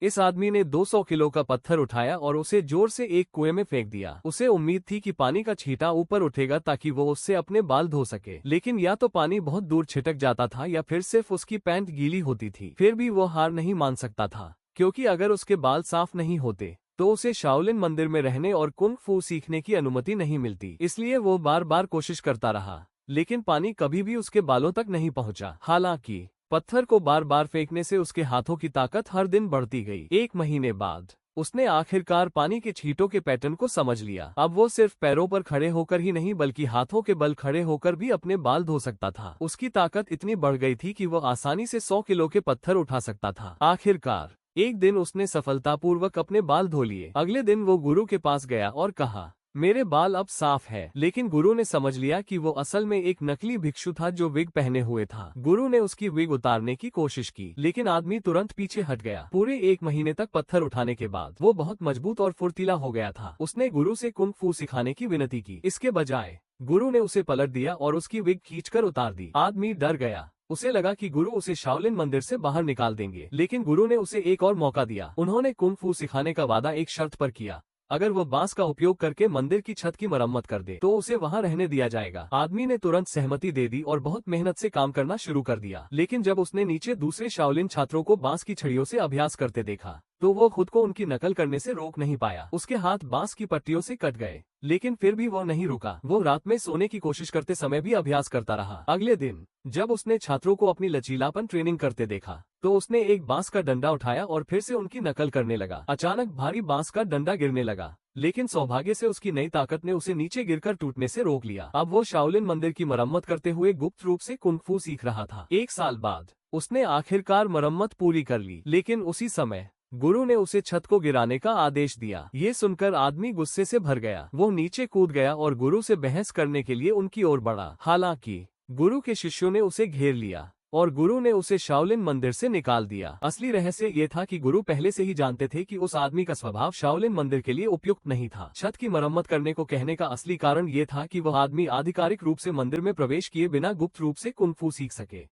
इस आदमी ने 200 किलो का पत्थर उठाया और उसे जोर से एक कुएं में फेंक दिया। उसे उम्मीद थी कि पानी का छींटा ऊपर उठेगा ताकि वो उससे अपने बाल धो सके, लेकिन या तो पानी बहुत दूर छिटक जाता था या फिर सिर्फ उसकी पैंट गीली होती थी। फिर भी वो हार नहीं मान सकता था, क्योंकि अगर उसके बाल साफ नहीं होते तो उसे शाओलिन मंदिर में रहने और कुंग फू सीखने की अनुमति नहीं मिलती। इसलिए वो बार बार कोशिश करता रहा, लेकिन पानी कभी भी उसके बालों तक नहीं पहुंचा। हालांकि पत्थर को बार बार फेंकने से उसके हाथों की ताकत हर दिन बढ़ती गई। 1 महीने बाद उसने आखिरकार पानी के छींटों के पैटर्न को समझ लिया। अब वो सिर्फ पैरों पर खड़े होकर ही नहीं बल्कि हाथों के बल खड़े होकर भी अपने बाल धो सकता था। उसकी ताकत इतनी बढ़ गई थी कि वो आसानी से 100 किलो के पत्थर उठा सकता था। आखिरकार एक दिन उसने सफलतापूर्वक अपने बाल धो लिए। अगले दिन वो गुरु के पास गया और कहा, मेरे बाल अब साफ है। लेकिन गुरु ने समझ लिया कि वो असल में एक नकली भिक्षु था जो विग पहने हुए था। गुरु ने उसकी विग उतारने की कोशिश की, लेकिन आदमी तुरंत पीछे हट गया। पूरे 1 महीने तक पत्थर उठाने के बाद वो बहुत मजबूत और फुर्तीला हो गया था। उसने गुरु से कुंग फू सिखाने की विनती की। इसके बजाय गुरु ने उसे पलट दिया और उसकी विग खींचकर उतार दी। आदमी डर गया। उसे लगा कि गुरु उसे शाओलिन मंदिर से बाहर निकाल देंगे, लेकिन गुरु ने उसे एक और मौका दिया। उन्होंने कुंग फू सिखाने का वादा एक शर्त पर किया, अगर वो बांस का उपयोग करके मंदिर की छत की मरम्मत कर दे तो उसे वहां रहने दिया जाएगा। आदमी ने तुरंत सहमति दे दी और बहुत मेहनत से काम करना शुरू कर दिया। लेकिन जब उसने नीचे दूसरे शाओलिन छात्रों को बांस की छड़ियों से अभ्यास करते देखा तो वो खुद को उनकी नकल करने से रोक नहीं पाया। उसके हाथ बांस की पट्टियों से कट गए, लेकिन फिर भी वो नहीं रुका। वो रात में सोने की कोशिश करते समय भी अभ्यास करता रहा। अगले दिन जब उसने छात्रों को अपनी लचीलापन ट्रेनिंग करते देखा तो उसने एक बांस का डंडा उठाया और फिर से उनकी नकल करने लगा। अचानक भारी बांस का डंडा गिरने लगा, लेकिन सौभाग्य से उसकी नई ताकत ने उसे नीचे गिरकर टूटने से रोक लिया। अब वो शाओलिन मंदिर की मरम्मत करते हुए गुप्त रूप से कुंग फू सीख रहा था। 1 साल बाद उसने आखिरकार मरम्मत पूरी कर ली, लेकिन उसी समय गुरु ने उसे छत को गिराने का आदेश दिया। ये सुनकर आदमी गुस्से से भर गया। वो नीचे कूद गया और गुरु से बहस करने के लिए उनकी ओर बढ़ा। हालांकि गुरु के शिष्यों ने उसे घेर लिया और गुरु ने उसे शाओलिन मंदिर से निकाल दिया। असली रहस्य ये था कि गुरु पहले से ही जानते थे कि उस आदमी का स्वभाव शाओलिन मंदिर के लिए उपयुक्त नहीं था। छत की मरम्मत करने को कहने का असली कारण ये था कि वह आदमी आधिकारिक रूप से मंदिर में प्रवेश किए बिना गुप्त रूप से कुंग फू सीख सके।